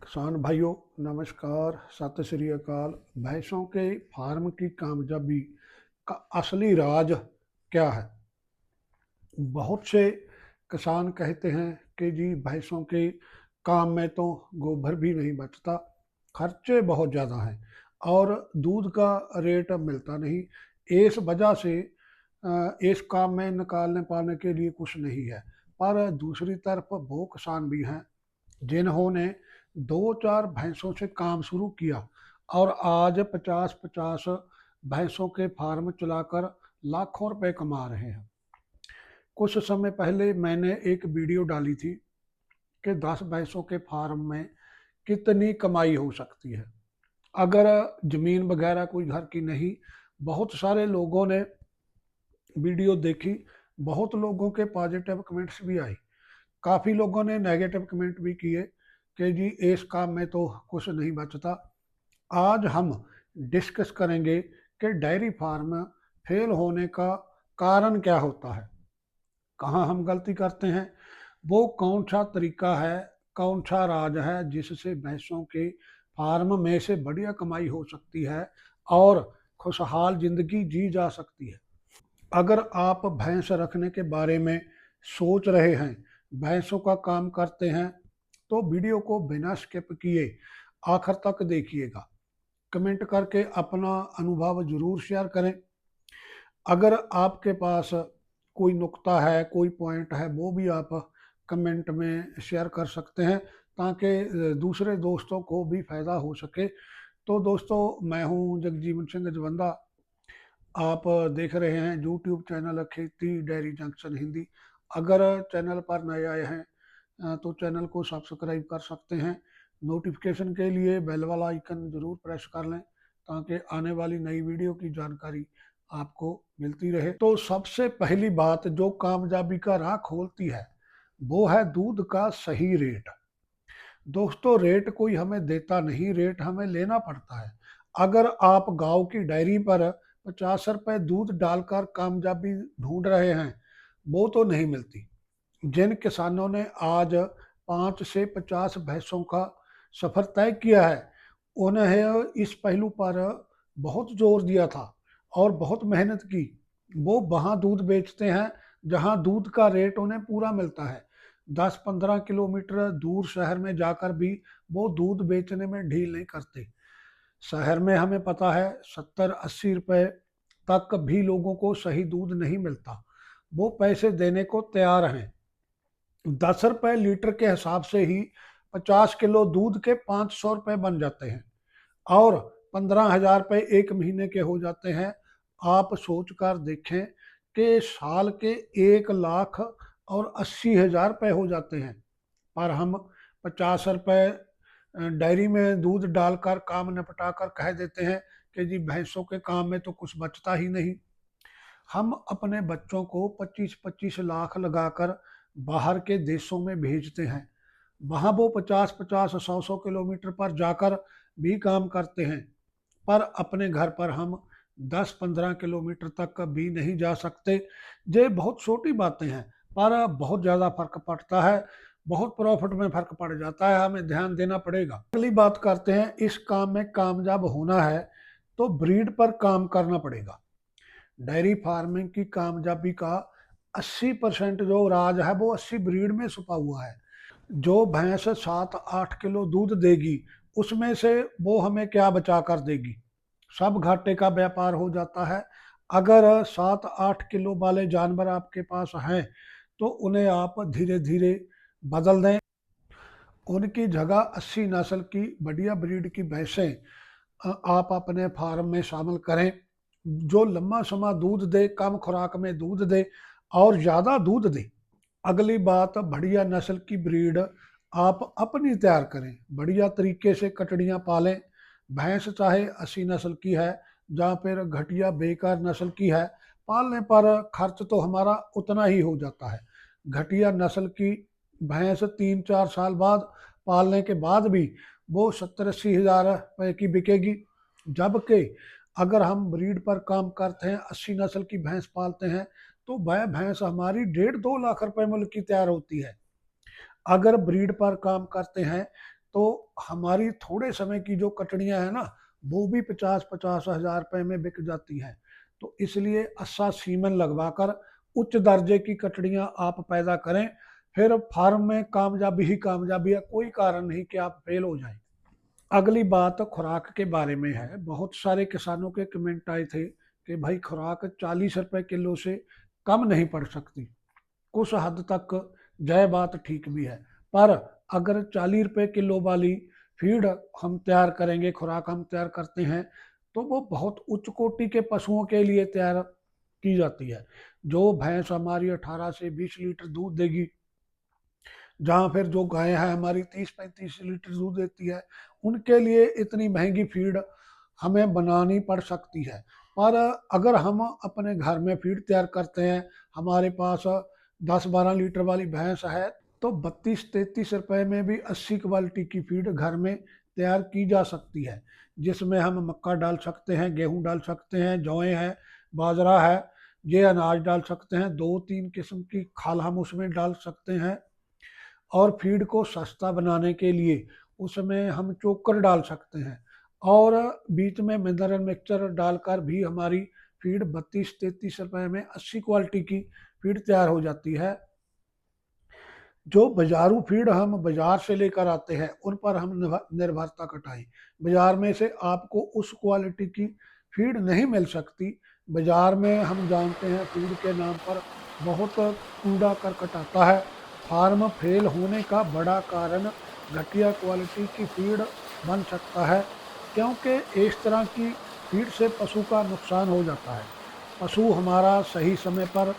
किसान भाइयों नमस्कार, सत श्री अकाल। भैंसों के फार्म की कामयाबी का असली राज क्या है? बहुत से किसान कहते हैं कि जी भैंसों के काम में तो गोबर भी नहीं बचता, खर्चे बहुत ज़्यादा हैं और दूध का रेट मिलता नहीं। इस वजह से इस काम में निकालने पाने के लिए कुछ नहीं है। पर दूसरी तरफ वो किसान भी हैं जिन्होंने 2-4 भैंसों से काम शुरू किया और आज 50-50 भैंसों के फार्म चलाकर लाखों रुपए कमा रहे हैं। कुछ समय पहले मैंने एक वीडियो डाली थी कि 10 भैंसों के फार्म में कितनी कमाई हो सकती है। अगर ज़मीन वगैरह कोई घर की नहीं, बहुत सारे लोगों ने वीडियो देखी, बहुत लोगों के पॉजिटिव कमेंट्स भी आए। काफ़ी लोगों ने नेगेटिव कमेंट भी किए कि जी इस काम में तो कुछ नहीं बचता। आज हम डिस्कस करेंगे कि डेयरी फार्म फेल होने का कारण क्या होता है, कहाँ हम गलती करते हैं, वो कौन सा तरीका है, कौन सा राज है जिससे भैंसों के फार्म में से बढ़िया कमाई हो सकती है और खुशहाल ज़िंदगी जी जा सकती है। अगर आप भैंस रखने के बारे में सोच रहे हैं, भैंसों का काम करते हैं, तो वीडियो को बिना स्किप किए आखिर तक देखिएगा। कमेंट करके अपना अनुभव ज़रूर शेयर करें। अगर आपके पास कोई नुक्ता है, कोई पॉइंट है, वो भी आप कमेंट में शेयर कर सकते हैं ताकि दूसरे दोस्तों को भी फ़ायदा हो सके। तो दोस्तों, मैं हूं जगजीवन सिंह जवंदा। आप देख रहे हैं यूट्यूब चैनल खेती डेयरी जंक्शन हिंदी। अगर चैनल पर नए आए हैं तो चैनल को सब्सक्राइब कर सकते हैं। नोटिफिकेशन के लिए बेल वाला आइकन ज़रूर प्रेस कर लें ताकि आने वाली नई वीडियो की जानकारी आपको मिलती रहे। तो सबसे पहली बात जो कामयाबी का राह खोलती है वो है दूध का सही रेट। दोस्तों, रेट कोई हमें देता नहीं, रेट हमें लेना पड़ता है। अगर आप गांव की डेयरी पर 50 रुपए दूध डालकर कामयाबी ढूंढ रहे हैं, वो तो नहीं मिलती। जिन किसानों ने आज 5 से 50 भैंसों का सफर तय किया है, उन्हें इस पहलू पर बहुत जोर दिया था और बहुत मेहनत की। वो वहाँ दूध बेचते हैं जहाँ दूध का रेट उन्हें पूरा मिलता है। 10-15 किलोमीटर दूर शहर में जाकर भी वो दूध बेचने में ढील नहीं करते। शहर में हमें पता है 70-80 रुपए तक भी लोगों को सही दूध नहीं मिलता। वो पैसे देने को तैयार हैं। 10 रुपए लीटर के हिसाब से ही 50 किलो दूध के 500 रुपए बन जाते हैं और 15,000 रुपए एक महीने के हो जाते हैं। आप सोच कर देखें कि साल के 1,80,000 रुपए हो जाते हैं, पर हम 50 रुपए डेयरी में दूध डालकर काम निपटा कर कह देते हैं कि जी भैंसों के काम में तो कुछ बचता ही नहीं। हम अपने बच्चों को 25-25 लाख लगाकर बाहर के देशों में भेजते हैं। वहाँ वो 50-50, 100-100 किलोमीटर पर जाकर भी काम करते हैं, पर अपने घर पर हम 10-15 किलोमीटर तक भी नहीं जा सकते। ये बहुत छोटी बातें हैं, पर बहुत ज़्यादा फर्क पड़ता है। बहुत प्रॉफिट में फर्क पड़ जाता है, हमें ध्यान देना पड़ेगा। अगली बात करते हैं, इस काम में कामयाब होना है तो ब्रीड पर काम करना पड़ेगा। डेयरी फार्मिंग की कामयाबी का 80% जो राज है वो 80 ब्रीड में छुपा हुआ है। जो भैंस 7-8 किलो दूध देगी, उसमें से वो हमें क्या बचा कर देगी? सब घाटे का व्यापार हो जाता है। अगर 7-8 किलो वाले जानवर आपके पास हैं तो उन्हें आप धीरे धीरे बदल दें। उनकी जगह 80 नस्ल की बढ़िया ब्रीड की भैंसें आप अपने फार्म में शामिल करें, जो लंबा समय दूध दे, कम खुराक में दूध दे और ज़्यादा दूध दे। अगली बात, बढ़िया नस्ल की ब्रीड आप अपनी तैयार करें, बढ़िया तरीके से कटड़ियाँ पालें। भैंस चाहे 80 नस्ल की है या फिर घटिया बेकार नस्ल की है, पालने पर खर्च तो हमारा उतना ही हो जाता है। घटिया नस्ल की भैंस 3-4 साल बाद पालने के बाद भी वो 70-80 हज़ार रुपये की बिकेगी। जबकि अगर हम ब्रीड पर काम करते हैं, 80 नस्ल की भैंस पालते हैं, तो वह भैंस हमारी 1.5-2 लाख रुपए मूल्य की तैयार होती है। अगर ब्रीड पर काम करते हैं तो हमारी थोड़े समय की जो कटड़ियाँ हैं ना, वो भी 50-50 हज़ार रुपए में बिक जाती हैं। तो इसलिए अस्सा सीमन लगवाकर उच्च दर्जे की कटड़ियाँ आप पैदा करें, फिर फार्म में कामयाबी ही कामयाबी है, कोई कारण नहीं कि आप फेल हो जाएँ। अगली बात खुराक के बारे में है। बहुत सारे किसानों के कमेंट आए थे कि भाई खुराक 40 रुपए किलो से कम नहीं पड़ सकती। कुछ हद तक यह बात ठीक भी है, पर अगर 40 रुपए किलो वाली फीड हम तैयार करेंगे, खुराक हम तैयार करते हैं, तो वो बहुत उच्च कोटि के पशुओं के लिए तैयार की जाती है। जो भैंस हमारी 18 से 20 लीटर दूध देगी, जहाँ फिर जो गाय है हमारी 30-35 लीटर दूध देती है, उनके लिए इतनी महंगी फीड हमें बनानी पड़ सकती है। पर अगर हम अपने घर में फीड तैयार करते हैं, हमारे पास 10-12 लीटर वाली भैंस है, तो 32-33 रुपए में भी अच्छी क्वालिटी की फीड घर में तैयार की जा सकती है, जिसमें हम मक्का डाल सकते हैं, गेहूं डाल सकते हैं, जौएं हैं, बाजरा है, ये अनाज डाल सकते हैं, 2-3 किस्म की खाल हम उसमें डाल सकते हैं। और फीड को सस्ता बनाने के लिए उसमें हम चोकर डाल सकते हैं, और बीच में मिनरल मिक्सचर डालकर भी हमारी फीड 32-33 रुपए में अच्छी क्वालिटी की फीड तैयार हो जाती है। जो बाजारू फीड हम बाजार से लेकर आते हैं, उन पर हम निर्भरता घटाएं। बाजार में से आपको उस क्वालिटी की फीड नहीं मिल सकती। बाजार में हम जानते हैं फीड के नाम पर बहुत कूड़ा करकट आता है। फार्म फेल होने का बड़ा कारण घटिया क्वालिटी की फीड बन सकता है, क्योंकि इस तरह की फीड से पशु का नुकसान हो जाता है। पशु हमारा सही समय पर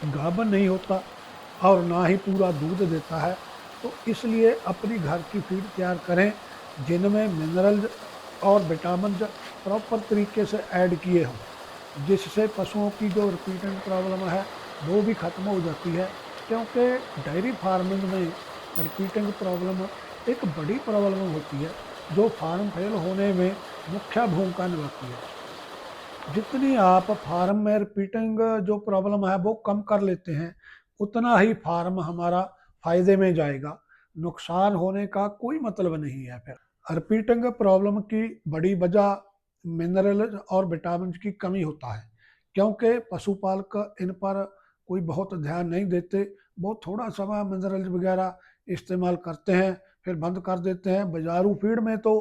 गाभिन नहीं होता और ना ही पूरा दूध देता है। तो इसलिए अपनी घर की फीड तैयार करें, जिनमें मिनरल्स और विटामिन प्रॉपर तरीके से ऐड किए हों, जिससे पशुओं की जो रिपीटेंट प्रॉब्लम है वो भी ख़त्म हो जाती है। क्योंकि डेयरी फार्मिंग में रिपीटिंग प्रॉब्लम एक बड़ी प्रॉब्लम होती है, जो फार्म फेल होने में मुख्य भूमिका निभाती है। जितनी आप फार्म में रिपीटिंग जो प्रॉब्लम है वो कम कर लेते हैं, उतना ही फार्म हमारा फायदे में जाएगा। नुकसान होने का कोई मतलब नहीं है। फिर रिपीटिंग प्रॉब्लम की बड़ी वजह मिनरल और विटामिन की कमी होता है, क्योंकि पशुपालक इन पर कोई बहुत ध्यान नहीं देते। वो थोड़ा समय मिनरल्स वगैरह इस्तेमाल करते हैं, फिर बंद कर देते हैं। बाजारू फीड में तो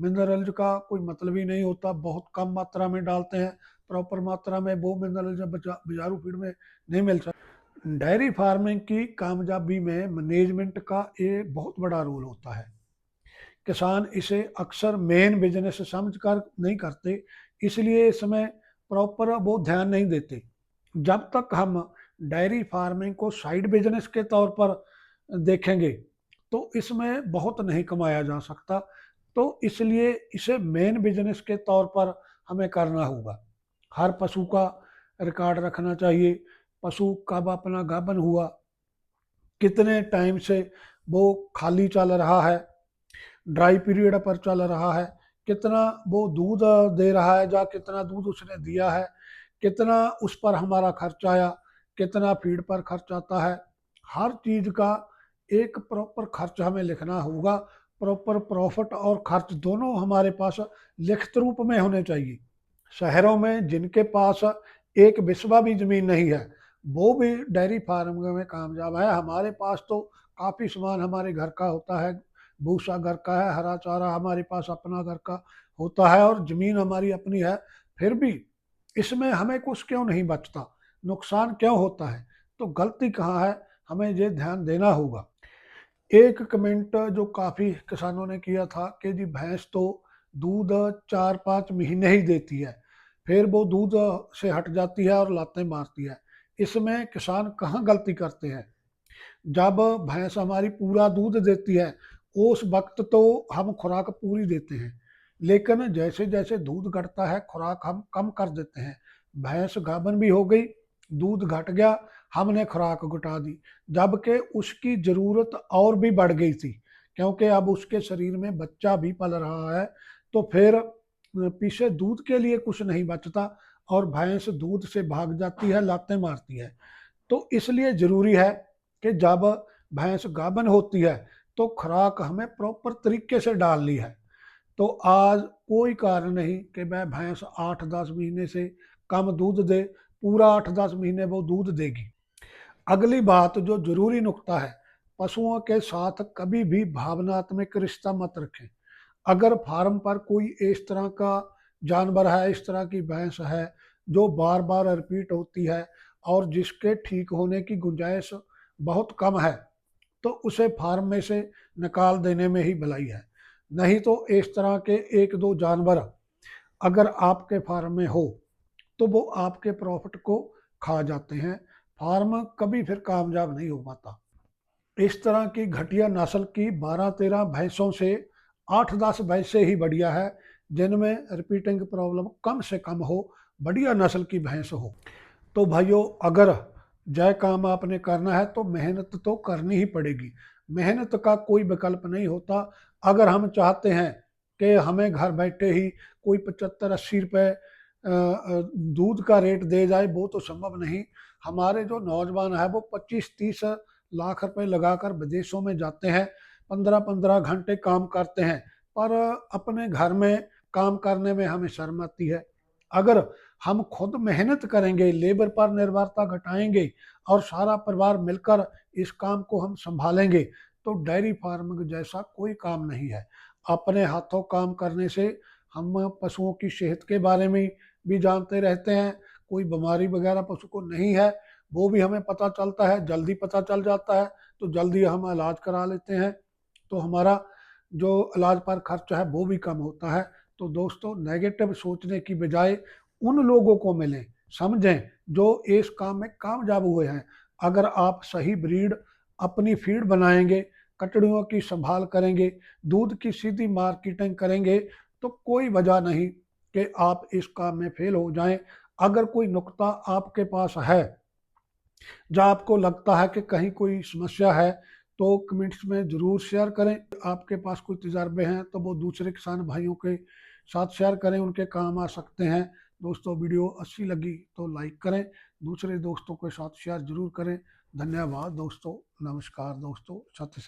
मिनरल्स का कोई मतलब ही नहीं होता, बहुत कम मात्रा में डालते हैं। प्रॉपर मात्रा में वो मिनरल्स बाजारू फीड में नहीं मिल सकता। डेयरी फार्मिंग की कामयाबी में मैनेजमेंट का ये बहुत बड़ा रोल होता है। किसान इसे अक्सर मेन बिजनेस समझकर नहीं करते, इसलिए इसमें प्रॉपर वो ध्यान नहीं देते। जब तक हम डेयरी फार्मिंग को साइड बिजनेस के तौर पर देखेंगे, तो इसमें बहुत नहीं कमाया जा सकता। तो इसलिए इसे मेन बिजनेस के तौर पर हमें करना होगा। हर पशु का रिकॉर्ड रखना चाहिए। पशु कब अपना गाभन हुआ, कितने टाइम से वो खाली चल रहा है, ड्राई पीरियड पर चल रहा है, कितना वो दूध दे रहा है, या कितना दूध उसने दिया है, कितना उस पर हमारा खर्च आया, कितना फीड पर खर्च आता है। हर चीज़ का एक प्रॉपर खर्च हमें लिखना होगा। प्रॉपर प्रॉफिट और खर्च दोनों हमारे पास लिखित रूप में होने चाहिए। शहरों में जिनके पास एक बिस्वा भी ज़मीन नहीं है, वो भी डेयरी फार्म में कामयाब है। हमारे पास तो काफ़ी सामान हमारे घर का होता है, भूसा घर का है, हरा चारा हमारे पास अपना घर का होता है, और ज़मीन हमारी अपनी है। फिर भी इसमें हमें कुछ क्यों नहीं बचता, नुकसान क्यों होता है? तो गलती कहाँ है, हमें ये ध्यान देना होगा। एक कमेंट जो काफ़ी किसानों ने किया था कि जी भैंस तो दूध 4-5 महीने ही देती है, फिर वो दूध से हट जाती है और लातें मारती है। इसमें किसान कहाँ गलती करते हैं? जब भैंस हमारी पूरा दूध देती है, उस वक्त तो हम खुराक पूरी देते हैं, लेकिन जैसे जैसे दूध घटता है खुराक हम कम कर देते हैं। भैंस गाभिन भी हो गई, दूध घट गया, हमने खुराक घटा दी, जबकि उसकी ज़रूरत और भी बढ़ गई थी, क्योंकि अब उसके शरीर में बच्चा भी पल रहा है। तो फिर पीछे दूध के लिए कुछ नहीं बचता, और भैंस दूध से भाग जाती है, लातें मारती है। तो इसलिए ज़रूरी है कि जब भैंस गाभिन होती है, तो खुराक हमें प्रॉपर तरीके से डालनी है। तो आज कोई कारण नहीं कि वह भैंस 8-10 महीने से कम दूध दे, पूरा 8-10 महीने वो दूध देगी। अगली बात जो जरूरी नुक्ता है, पशुओं के साथ कभी भी भावनात्मक रिश्ता मत रखें। अगर फार्म पर कोई इस तरह का जानवर है, इस तरह की भैंस है जो बार बार रिपीट होती है और जिसके ठीक होने की गुंजाइश बहुत कम है, तो उसे फार्म में से निकाल देने में ही भलाई है। नहीं तो इस तरह के एक दो जानवर अगर आपके फार्म में हो तो वो आपके प्रॉफिट को खा जाते हैं। फार्म कभी फिर कामयाब नहीं हो पाता। इस तरह की घटिया नस्ल की 12-13 भैंसों से 8-10 भैंसें ही बढ़िया है, जिनमें रिपीटिंग प्रॉब्लम कम से कम हो, बढ़िया नस्ल की भैंस हो। तो भाइयों, अगर जय काम आपने करना है तो मेहनत तो करनी ही पड़ेगी। मेहनत का कोई विकल्प नहीं होता। अगर हम चाहते हैं कि हमें घर बैठे ही कोई 75-80 रुपये दूध का रेट दे जाए, वो तो संभव नहीं। हमारे जो नौजवान है वो 25-30 लाख रुपए लगाकर विदेशों में जाते हैं, 15-15 घंटे काम करते हैं, पर अपने घर में काम करने में हमें शर्म आती है। अगर हम खुद मेहनत करेंगे, लेबर पर निर्भरता घटाएंगे और सारा परिवार मिलकर इस काम को हम संभालेंगे, तो डेयरी फार्मिंग जैसा कोई काम नहीं है। अपने हाथों काम करने से हम पशुओं की सेहत के बारे में भी जानते रहते हैं। कोई बीमारी वगैरह पशु को नहीं है वो भी हमें पता चलता है, जल्दी पता चल जाता है, तो जल्दी हम इलाज करा लेते हैं, तो हमारा जो इलाज पर खर्च है वो भी कम होता है। तो दोस्तों, नेगेटिव सोचने की बजाय उन लोगों को मिलें, समझें जो इस काम में कामयाब हुए हैं। अगर आप सही ब्रीड अपनी फीड बनाएंगे, कटड़ियों की संभाल करेंगे, दूध की सीधी मार्केटिंग करेंगे, तो कोई वजह नहीं कि आप इस काम में फेल हो जाएं। अगर कोई नुक्ता आपके पास है जहाँ आपको लगता है कि कहीं कोई समस्या है, तो कमेंट्स में ज़रूर शेयर करें। आपके पास कोई तजर्बे हैं तो वो दूसरे किसान भाइयों के साथ शेयर करें, उनके काम आ सकते हैं। दोस्तों, वीडियो अच्छी लगी तो लाइक करें, दूसरे दोस्तों के साथ शेयर ज़रूर करें। धन्यवाद दोस्तों, नमस्कार दोस्तों, सत्य